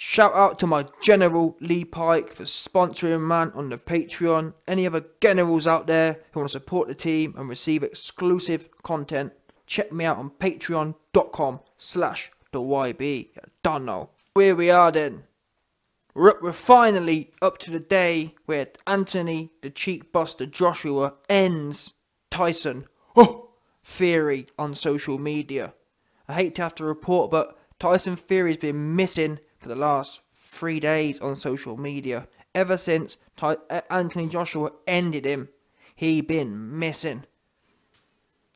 Shout out to my General Lee Pike for sponsoring man on the Patreon. Any other generals out there who want to support the team and receive exclusive content, check me out on patreon.com/theyb. Don't know. Here we are then. We're finally up to the day where Anthony the Cheek Buster Joshua ends Tyson Fury on social media. I hate to have to report, but Tyson Fury's been missing for the last 3 days on social media. Ever since Anthony Joshua ended him, he been missing.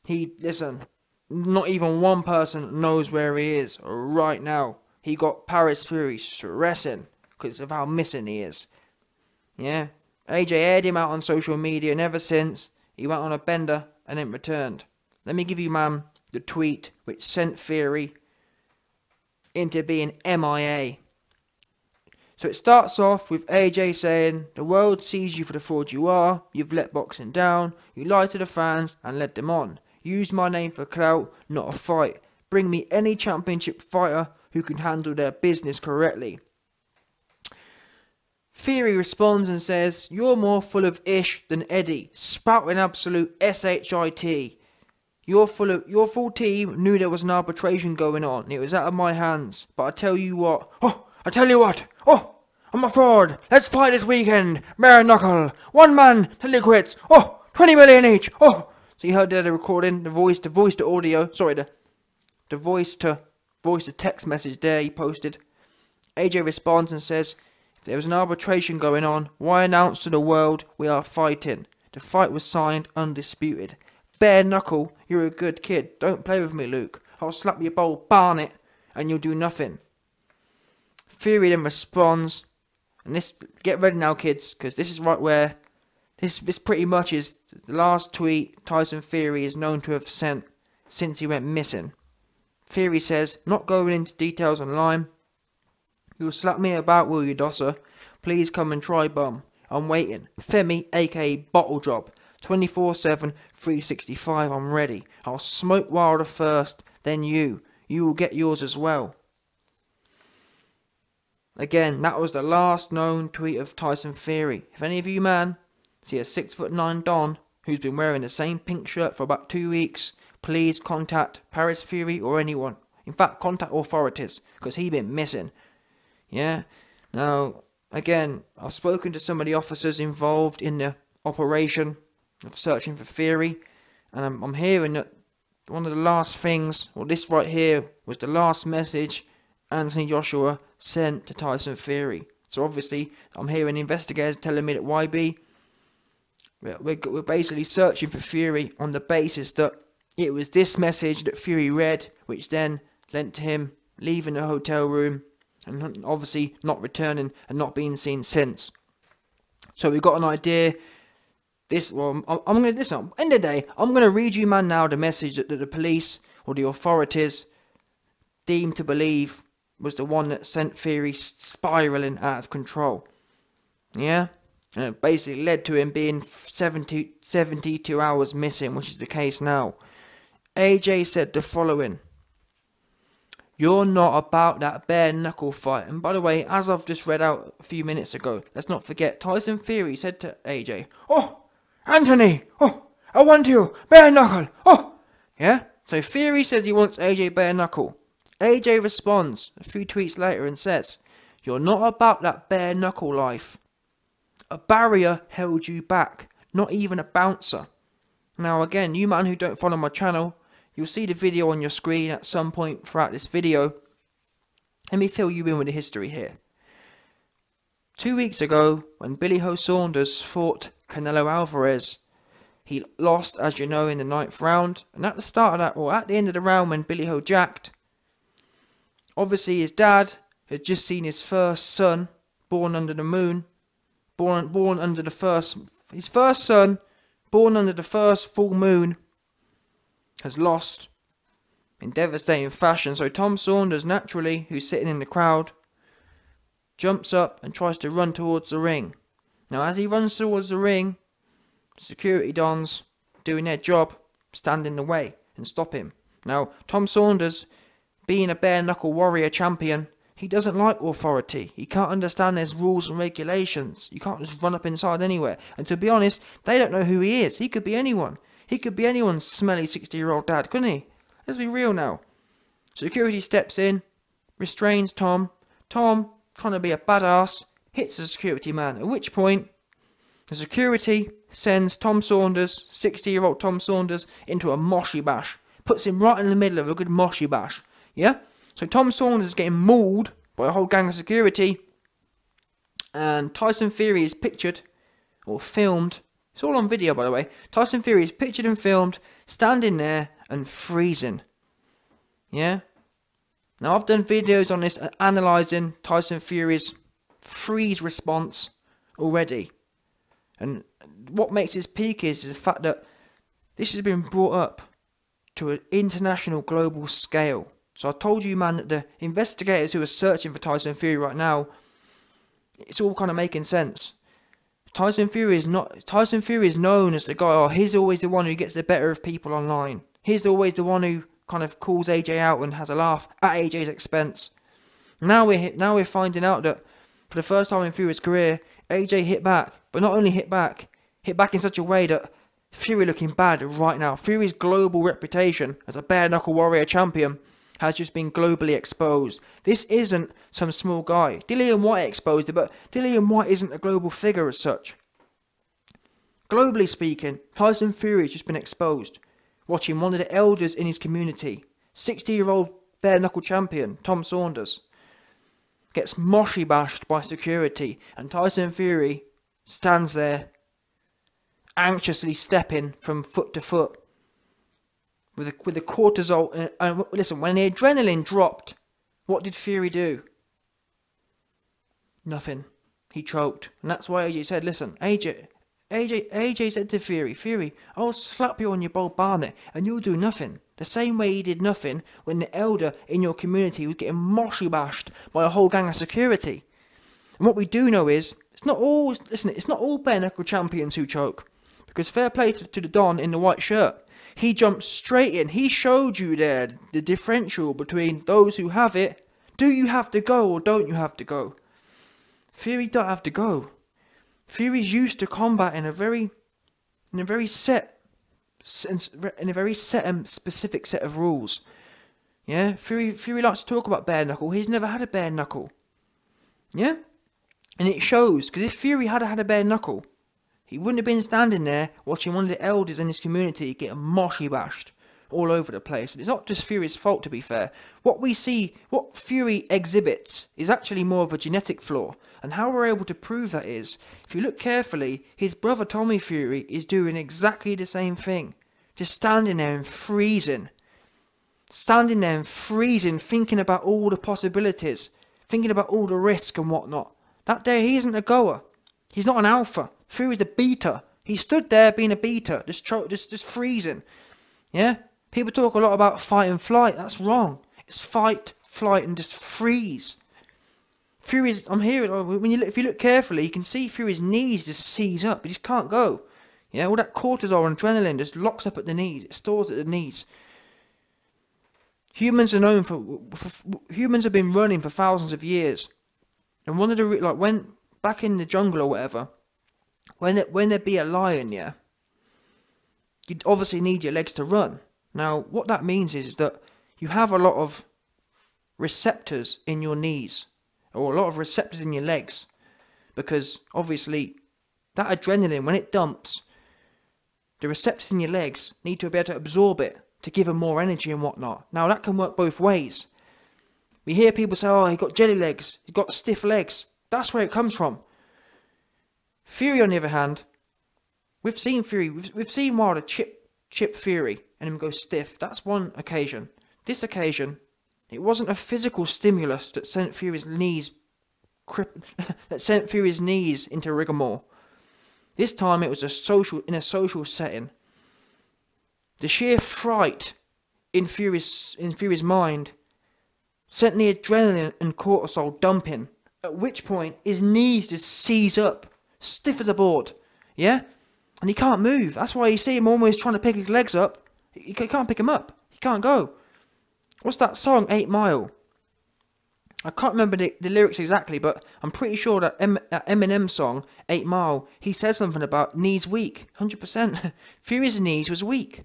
Listen, not even one person knows where he is right now. He got Paris Fury stressing because of how missing he is. Yeah, AJ aired him out on social media, and ever since, he went on a bender and then returned. Let me give you, man, the tweet which sent Fury into being MIA. So it starts off with AJ saying, "The world sees you for the fraud you are. You've let boxing down. You lied to the fans and led them on. Used my name for clout, not a fight. Bring me any championship fighter who can handle their business correctly." Fury responds and says, "You're more full of ish than Eddie, spouting absolute shit. Your full team knew there was an arbitration going on. It was out of my hands. But I tell you what, I'm a fraud. Let's fight this weekend. Bare knuckle. One man till he quits. 20 million each. So you heard the recording, the voice to audio. Sorry, the voice to text message there he posted. AJ responds and says, "If there was an arbitration going on, why announce to the world we are fighting? The fight was signed undisputed. Bare knuckle, you're a good kid. Don't play with me, Luke. I'll slap your bowl, barnet, and you'll do nothing." Fury then responds, and this, get ready now, kids, because this is right where this pretty much is the last tweet Tyson Fury is known to have sent since he went missing. Fury says, "Not going into details online. You'll slap me about, will you, Dosser? Please come and try, bum. I'm waiting. Femi, aka Bottle Job. 24/7, 365, I'm ready. I'll smoke Wilder first, then you. You will get yours as well." Again, that was the last known tweet of Tyson Fury. If any of you, man, see a 6'9" Don who's been wearing the same pink shirt for about 2 weeks, please contact Paris Fury or anyone. In fact, contact authorities, because he been missing. Yeah? Now, again, I've spoken to some of the officers involved in the operation of searching for Fury, and I'm hearing that one of the last things, or this right here, was the last message Anthony Joshua sent to Tyson Fury. So obviously, I'm hearing investigators telling me that YB, we're basically searching for Fury on the basis that it was this message that Fury read, which then led to him leaving the hotel room and obviously not returning and not being seen since. So we've got an idea. I'm gonna end of the day, I'm gonna read you, man, now the message that the police or the authorities deemed to believe was the one that sent Fury spiraling out of control. Yeah? And it basically led to him being 72 hours missing, which is the case now. AJ said the following: "You're not about that bare knuckle fight." And by the way, as I've just read out a few minutes ago, let's not forget, Tyson Fury said to AJ, "Anthony, I want you, bare knuckle, Yeah? So Fury says he wants AJ bare knuckle. AJ responds a few tweets later and says, "You're not about that bare knuckle life. A barrier held you back, not even a bouncer." Now again, you man who don't follow my channel, you'll see the video on your screen at some point throughout this video. Let me fill you in with the history here. 2 weeks ago, when Billy Ho Saunders fought Canelo Alvarez, he lost, as you know, in the 9th round. And at the start of that, or at the end of the round when Billy Ho jacked, obviously his dad had just seen his first son born under the moon, his first son, born under the first full moon, has lost in devastating fashion. So Tom Saunders, naturally, who's sitting in the crowd, jumps up and tries to run towards the ring. Now, as he runs towards the ring, security dons doing their job stand in the way and stop him. Now, Tom Saunders, being a bare knuckle warrior champion, He doesn't like authority. He can't understand there's rules and regulations. You can't just run up inside anywhere. And to be honest, they don't know who he is. He could be anyone. He could be anyone's smelly 60-year-old dad, couldn't he? Let's be real now. Security steps in, restrains Tom. Tom, trying to be a badass, hits the security man. At which point, the security sends Tom Saunders, 60-year-old Tom Saunders, into a moshy bash. Puts him right in the middle of a good moshy bash. Yeah? So Tom Saunders is getting mauled by a whole gang of security. And Tyson Fury is pictured, or filmed. It's all on video, by the way. Tyson Fury is pictured and filmed, standing there and freezing. Yeah? Now, I've done videos on this, analysing Tyson Fury's freeze response already. And what makes this peak is the fact that this has been brought up to an international global scale. So I told you, man, that the investigators who are searching for Tyson Fury right now, it's all kind of making sense. Tyson Fury is known as the guy, oh, he's always the one who gets the better of people online. He's always the one who kind of calls AJ out and has a laugh at AJ's expense. Now we're finding out that for the first time in Fury's career, AJ hit back, but not only hit back in such a way that Fury looking bad right now. Fury's global reputation as a bare-knuckle warrior champion has just been globally exposed. This isn't some small guy. Dillian Whyte exposed it, but Dillian Whyte isn't a global figure as such. Globally speaking, Tyson Fury has just been exposed. Watching one of the elders in his community, 60-year-old bare-knuckle champion, Tom Saunders, gets moshy bashed by security, and Tyson Fury stands there, anxiously stepping from foot to foot, with the cortisol. And listen, when the adrenaline dropped, what did Fury do? Nothing. He choked, and that's why AJ said, "Listen, AJ said to Fury, I'll slap you on your bald barnet, and you'll do nothing." The same way he did nothing when the elder in your community was getting moshy bashed by a whole gang of security. And what we do know is, it's not all bare-knuckle champions who choke. Because fair play to the Don in the white shirt. He jumped straight in. He showed you there the differential between those who have it. Do you have to go or don't you have to go? Fury don't have to go. Fury's used to combat in a very set and specific set of rules. Yeah, Fury likes to talk about bare knuckle. He's never had a bare knuckle. Yeah, and it shows, because if Fury had had a bare knuckle, he wouldn't have been standing there watching one of the elders in his community get moshy bashed all over the place. And it's not just Fury's fault, to be fair. What Fury exhibits is actually more of a genetic flaw. And how we're able to prove that is, if you look carefully, his brother Tommy Fury is doing exactly the same thing. Just standing there and freezing. Standing there and freezing, thinking about all the possibilities. Thinking about all the risk and whatnot. That day, he isn't a goer. He's not an alpha. Fury's a beta. He stood there being a beta, just freezing. Yeah? People talk a lot about fight and flight. That's wrong. It's fight, flight, and just freeze. Fury's, if you look carefully, you can see Fury's knees just seize up. He just can't go. Yeah, all that cortisol and adrenaline just locks up at the knees. It stores at the knees. Humans are known humans have been running for thousands of years. And one of the, when back in the jungle or whatever, when there'd be a lion, yeah, you'd obviously need your legs to run. Now, what that means is that you have a lot of receptors in your knees, or a lot of receptors in your legs, because obviously that adrenaline, when it dumps, the receptors in your legs need to be able to absorb it to give them more energy and whatnot. Now, that can work both ways. We hear people say, oh, he got jelly legs, he's got stiff legs. That's where it comes from. Fury, on the other hand, we've seen Fury, we've seen Wilder chip Fury and him go stiff. That's one occasion. This occasion, it wasn't a physical stimulus that sent Fury's knees into rigmarole. This time it was in a social setting. The sheer fright in Fury's mind sent the adrenaline and cortisol dumping, at which point his knees just seize up, stiff as a board, yeah? And he can't move. That's why you see him almost trying to pick his legs up. He can't pick them up. He can't go. What's that song, 8 Mile? I can't remember the lyrics exactly, but I'm pretty sure that that Eminem song, 8 Mile, he says something about knees weak. 100%. Fury's knees was weak.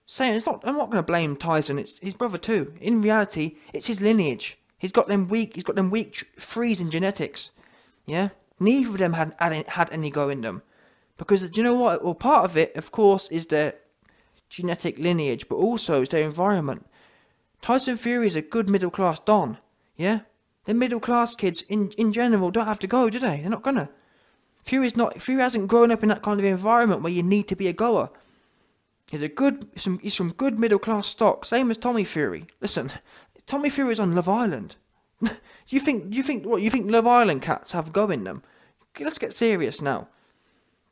Saying I'm not going to blame Tyson. It's his brother too. In reality, it's his lineage. He's got them weak freezing genetics. Yeah. Neither of them had any go in them, because do you know what? Well, part of it, of course, is their genetic lineage, but also is their environment. Tyson Fury is a good middle class don. Yeah. The middle class kids in general don't have to go, do they? They're not gonna. Fury hasn't grown up in that kind of environment where you need to be a goer. He's from good middle class stock, same as Tommy Fury. Listen, Tommy Fury's on Love Island. Do you think Love Island cats have go in them? Let's get serious now.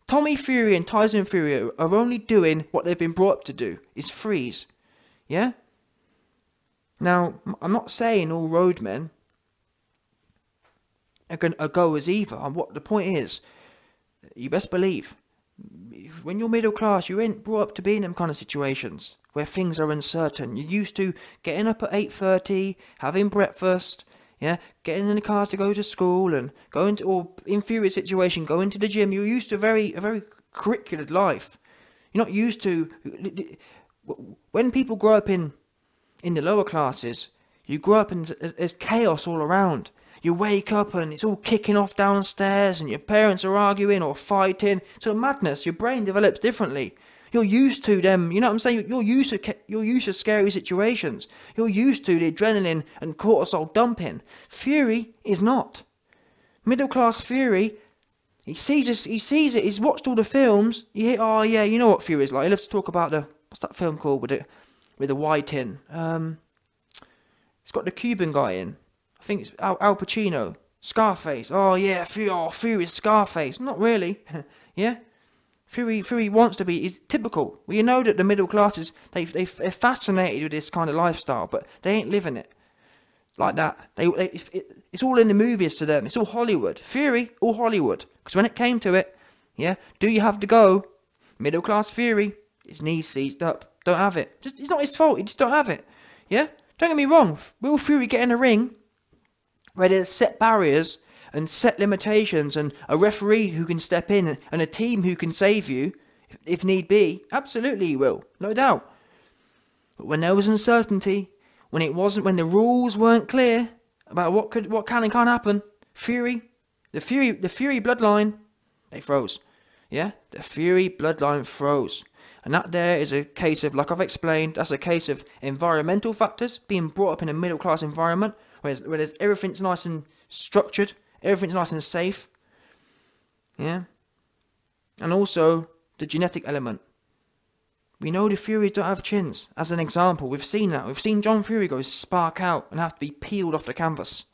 Tommy Fury and Tyson Fury are only doing what they've been brought up to do, is freeze. Yeah? Now, I'm not saying all roadmen are goers either. And what the point is, you best believe, when you're middle class, you ain't brought up to be in them kind of situations where things are uncertain. You're used to getting up at 8:30, having breakfast, yeah, getting in the car to go to school, and going to, or in Fury's situation, going to the gym. You're used to a very curriculated life. You're not used to, when people grow up in the lower classes, you grow up and there's chaos all around. You wake up and it's all kicking off downstairs, and your parents are arguing or fighting. So madness, your brain develops differently. You're used to them, you know what I'm saying? You're used to scary situations. You're used to the adrenaline and cortisol dumping. Fury is not. Middle class Fury, he sees it, he's watched all the films. You hear, oh yeah, you know what Fury's like. He loves to talk about what's that film called with the white in? It's got the Cuban guy in. I think it's Al Pacino. Scarface. Oh yeah, Fury's Scarface. Not really. Yeah? Fury wants to be, is typical. Well, you know that the middle classes, they're fascinated with this kind of lifestyle, but they ain't living it like that. It's all in the movies to them. It's all Hollywood. Fury, all Hollywood. Because when it came to it, yeah, do you have to go? Middle class Fury, his knees seized up. Don't have it. It's not his fault. He just don't have it. Yeah? Don't get me wrong. Will Fury get in a ring where there's set barriers and set limitations and a referee who can step in and a team who can save you if need be? Absolutely he will. No doubt. But when there was uncertainty, when the rules weren't clear about what can and can't happen, the Fury bloodline, they froze. Yeah? The Fury bloodline froze. And that there is a case of, like I've explained, that's a case of environmental factors, being brought up in a middle class environment, where everything's nice and structured, everything's nice and safe. Yeah? And also, the genetic element. We know the Furies don't have chins. As an example, we've seen that. We've seen John Fury go spark out and have to be peeled off the canvas.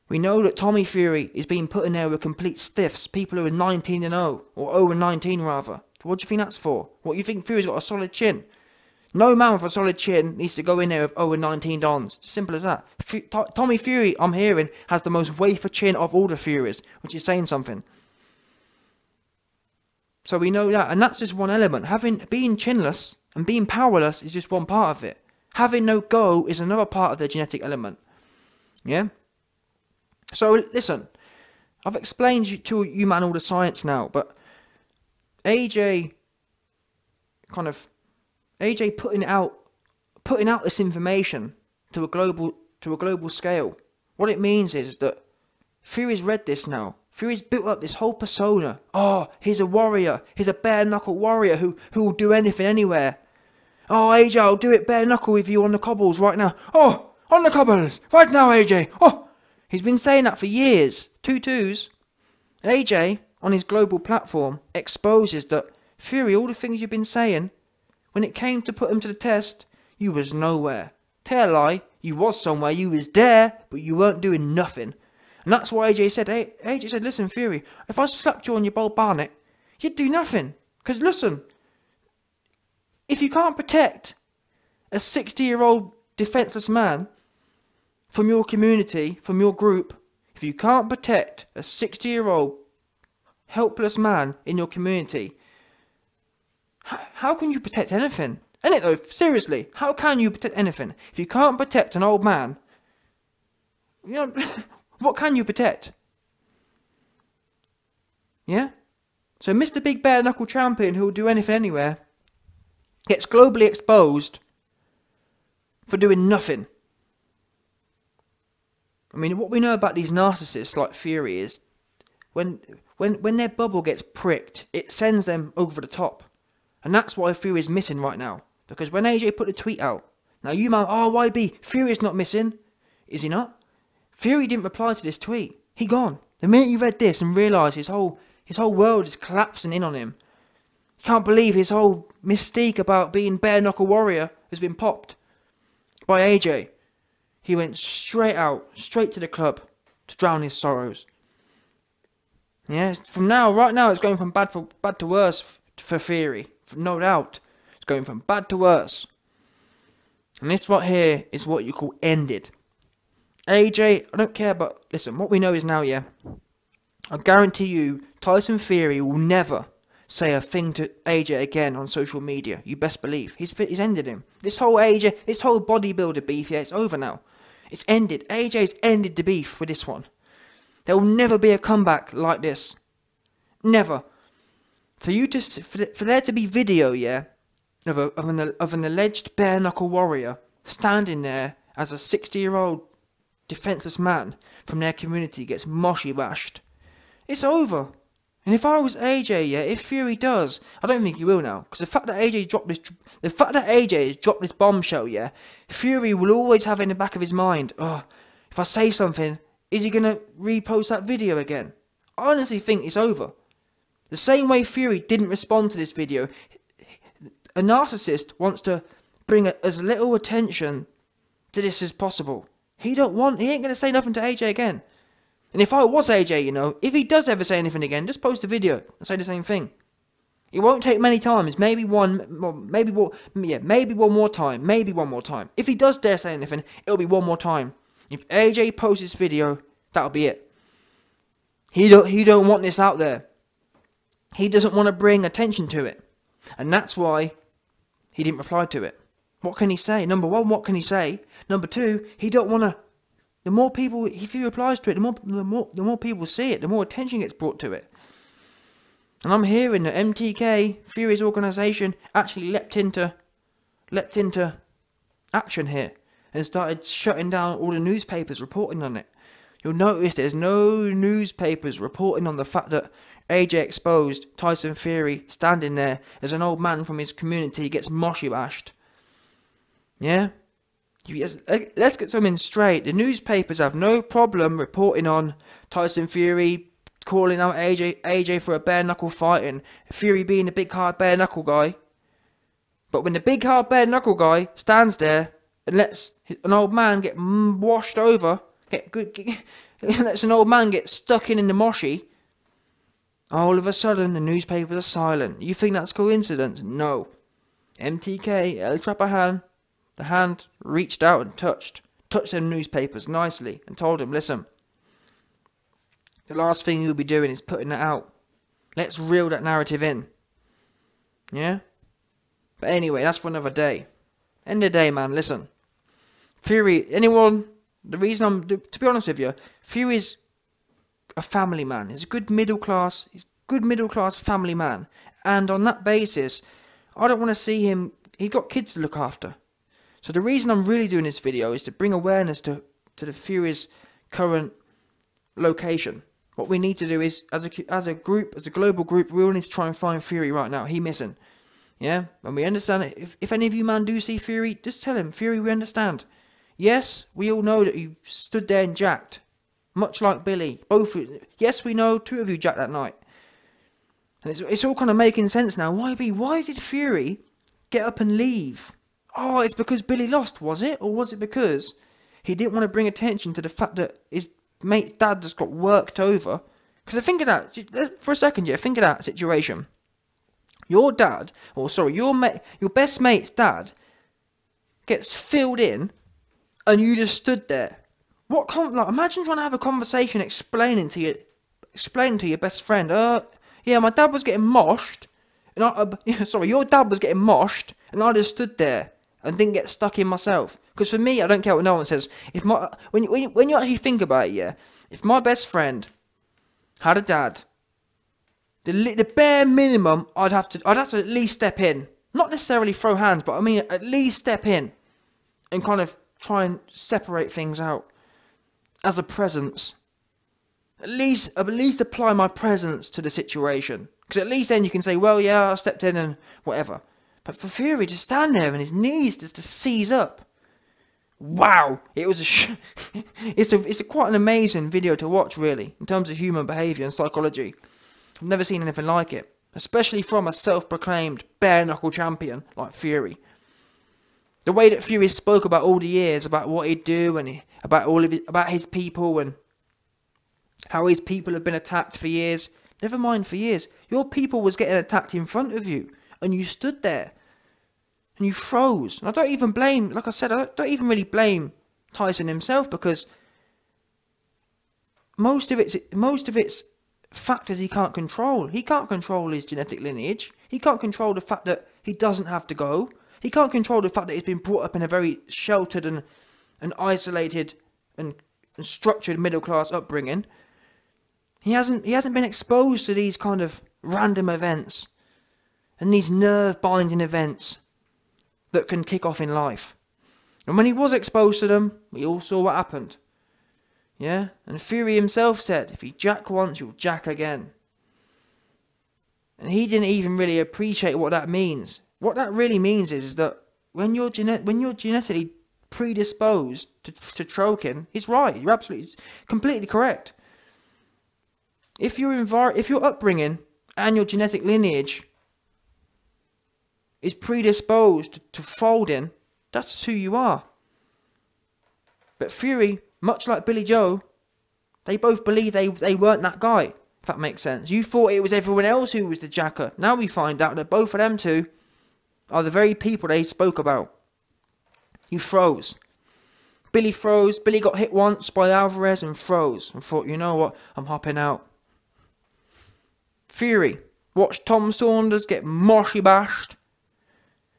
We know that Tommy Fury is being put in there with complete stiffs, people who are 19-0, or 0-19 rather. What do you think that's for? What, you think Fury's got a solid chin? No man with a solid chin needs to go in there with 0-19 dons. Simple as that. Tommy Fury, I'm hearing, has the most wafer chin of all the Furies, which is saying something. So we know that, and that's just one element. Being chinless and being powerless is just one part of it. Having no go is another part of the genetic element. Yeah? So listen, I've explained to you man all the science now, but AJ putting out this information to a global scale. What it means is that Fury's read this now. Fury's built up this whole persona. Oh, he's a warrior. He's a bare knuckle warrior who will do anything anywhere. Oh, AJ, I'll do it bare knuckle with you on the cobbles right now. Oh, on the cobbles right now, AJ. Oh, he's been saying that for years. 2-2s. AJ, on his global platform, exposes that Fury, all the things you've been saying, when it came to put him to the test, you was nowhere. Tell a lie, you was somewhere, you was there, but you weren't doing nothing. And that's why AJ said, listen, Fury, if I slapped you on your Bob Barnett, you'd do nothing. Because listen, if you can't protect a 60-year-old defenceless man from your community, from your group, if you can't protect a 60-year-old helpless man in your community, how can you protect anything? Innit though, seriously, how can you protect anything? If you can't protect an old man You know, what can you protect? Yeah? So Mr. Big Bare Knuckle Champion, who'll do anything anywhere, gets globally exposed for doing nothing. I mean, what we know about these narcissists like Fury is when their bubble gets pricked, it sends them over the top. And that's why Fury is missing right now. Because when AJ put the tweet out, now you might, oh, YB, Fury's not missing. Is he not? Fury didn't reply to this tweet. He gone. The minute you read this and realise his whole world is collapsing in on him. You can't believe his whole mystique about being bare knuckle warrior has been popped by AJ. He went straight out, straight to the club to drown his sorrows. Yeah, from now, right now, it's going from bad to worse for Fury. No doubt. It's going from bad to worse. And this right here is what you call ended. AJ, I don't care, but listen, what we know is now, yeah, I guarantee you, Tyson Fury will never say a thing to AJ again on social media. You best believe. He's ended him. This whole bodybuilder beef, yeah, it's over now. It's ended. AJ's ended the beef with this one. There will never be a comeback like this. Never. For there to be video, yeah, of an alleged bare knuckle warrior standing there as a 60-year-old defenseless man from their community gets moshy bashed. It's over. And if I was AJ, yeah, if Fury does, I don't think he will now, because the fact that AJ has dropped this bombshell, yeah, Fury will always have in the back of his mind, oh, if I say something, is he gonna repost that video again? I honestly think it's over. The same way Fury didn't respond to this video, a narcissist wants to bring as little attention to this as possible. He ain't gonna say nothing to AJ again. And if I was AJ, you know, if he does ever say anything again, just post a video and say the same thing. It won't take many times, maybe one more time. If he does dare say anything, it'll be one more time. If AJ posts this video, that'll be it. He don't want this out there. He doesn't want to bring attention to it. And that's why he didn't reply to it. What can he say? Number one, what can he say? Number two, he don't want to. The more people, if he replies to it, the more people see it, the more attention gets brought to it. And I'm hearing that MTK, Fury's organisation, actually leapt into action here and started shutting down all the newspapers reporting on it. You'll notice there's no newspapers reporting on the fact that AJ exposed Tyson Fury standing there as an old man from his community gets moshy bashed. Yeah? Let's get something straight. The newspapers have no problem reporting on Tyson Fury calling out AJ for a bare knuckle fight and Fury being a big hard bare knuckle guy. But when the big hard bare knuckle guy stands there and lets an old man get washed over, lets an old man get stuck in the moshy, all of a sudden the newspapers are silent. You think that's coincidence? No. MTK, El Trapahan, the hand reached out and touched them newspapers nicely and told him, listen, the last thing you'll be doing is putting that out. Let's reel that narrative in. Yeah? But anyway, that's for another day. End of the day, man, listen. Fury, to be honest with you, Fury's a family man. He's a good middle class family man. And on that basis, I don't want to see him, he's got kids to look after. So the reason I'm really doing this video is to bring awareness to the Fury's current location. What we need to do is, as a global group, we all need to try and find Fury right now. He's missing. Yeah? And we understand it. If any of you man do see Fury, just tell him, Fury, we understand. Yes, we all know that you stood there and jacked. Much like Billy. Yes, we know 2 of you jacked that night. And it's all kind of making sense now. Why did Fury get up and leave? Oh, it's because Billy lost, was it? Or was it because he didn't want to bring attention to the fact that his mate's dad just got worked over? Because think of that, for a second, yeah, think of that situation. Your best mate's dad gets filled in, and you just stood there. Imagine trying to have a conversation explaining to your best friend, yeah, my dad was getting moshed, and your dad was getting moshed, and I just stood there. and didn't get stuck in myself. Because for me, I don't care what no one says. When you actually think about it, yeah, if my best friend had a dad, the bare minimum I'd have to at least step in, not necessarily throw hands, but I mean at least step in and kind of try and separate things out as a presence. At least apply my presence to the situation, because at least then you can say, well, yeah, I stepped in and whatever. But for Fury to stand there and his knees just to seize up, wow! It was it's quite an amazing video to watch, really, in terms of human behaviour and psychology. I've never seen anything like it, especially from a self-proclaimed bare-knuckle champion like Fury. The way that Fury spoke about all the years, about what he'd do, and about his people, and how his people have been attacked for years. Never mind for years. Your people was getting attacked in front of you, and you stood there, and you froze. And I don't even blame, like I said, I don't even really blame Tyson himself, because most of it's factors he can't control. He can't control his genetic lineage. He can't control the fact that he doesn't have to go. He can't control the fact that he's been brought up in a very sheltered and isolated and structured middle class upbringing. He hasn't been exposed to these kind of random events and these nerve-binding events that can kick off in life. And when he was exposed to them, we all saw what happened. Yeah? And Fury himself said, if you jack once, you'll jack again. And he didn't even really appreciate what that means. What that really means is that when you're genetically predisposed to troking, he's right. You're completely correct. If your upbringing and your genetic lineage is predisposed to folding, that's who you are. But Fury, much like Billy Joe, they both believe they weren't that guy, if that makes sense. You thought it was everyone else who was the jacker. Now we find out that both of them two are the very people they spoke about. You froze. Billy froze. Billy got hit once by Alvarez and froze. And thought, you know what, I'm hopping out. Fury watched Tom Saunders get moshy bashed.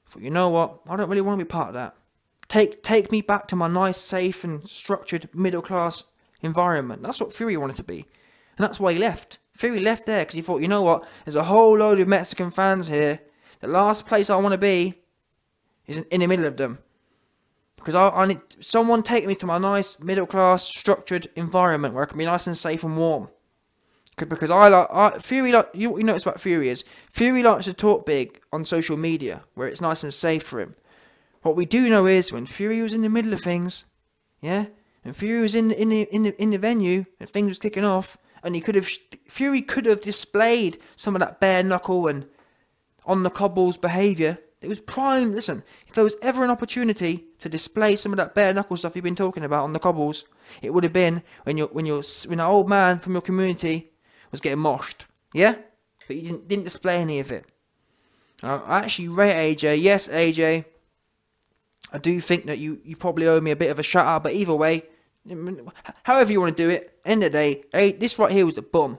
Thought, you know what, I don't really want to be part of that. Take me back to my nice, safe and structured middle class environment. That's what Fury wanted to be. And that's why he left. Fury left there because he thought, you know what, there's a whole load of Mexican fans here. The last place I want to be is in the middle of them. Because I need someone take me to my nice middle class structured environment where I can be nice and safe and warm. Because Fury, like you notice about Fury is Fury likes to talk big on social media where it's nice and safe for him. What we do know is when Fury was in the middle of things, yeah, and Fury was in the venue and things was kicking off, and Fury could have displayed some of that bare knuckle and on the cobbles behaviour. It was prime. Listen, if there was ever an opportunity to display some of that bare knuckle stuff you've been talking about on the cobbles, it would have been when an old man from your community was getting moshed. Yeah, but you didn't display any of it. I actually rate AJ. Yes, AJ. I do think that you probably owe me a bit of a shout out, but either way, however you want to do it, end of the day, this right here was a bum.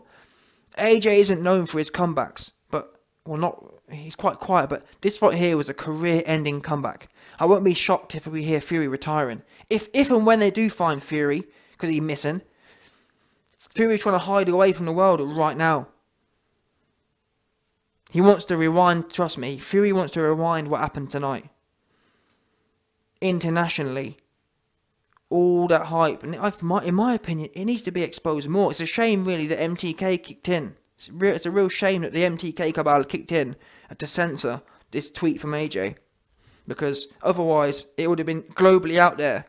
AJ isn't known for his comebacks, he's quite quiet, but this right here was a career-ending comeback. I won't be shocked if we hear Fury retiring. If and when they do find Fury, because he's missing, Fury's trying to hide away from the world right now. He wants to rewind, trust me, Fury wants to rewind what happened tonight. Internationally. All that hype, and in my opinion, it needs to be exposed more. It's a shame, really, that MTK kicked in. It's a real shame that the MTK cabal kicked in to censor this tweet from AJ. Because otherwise, it would have been globally out there.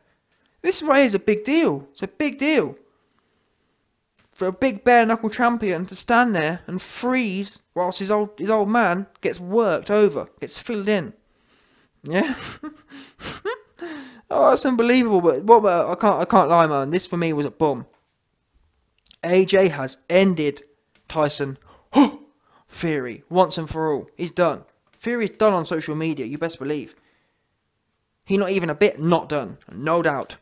This right here is a big deal. It's a big deal. For a big bare-knuckle champion to stand there and freeze whilst his old man gets worked over, gets filled in. Yeah? Oh, that's unbelievable. But I can't lie, man. This for me was a bum. AJ has ended Tyson Fury once and for all. He's done. Fury's done on social media, you best believe. He's not even a bit not done, no doubt.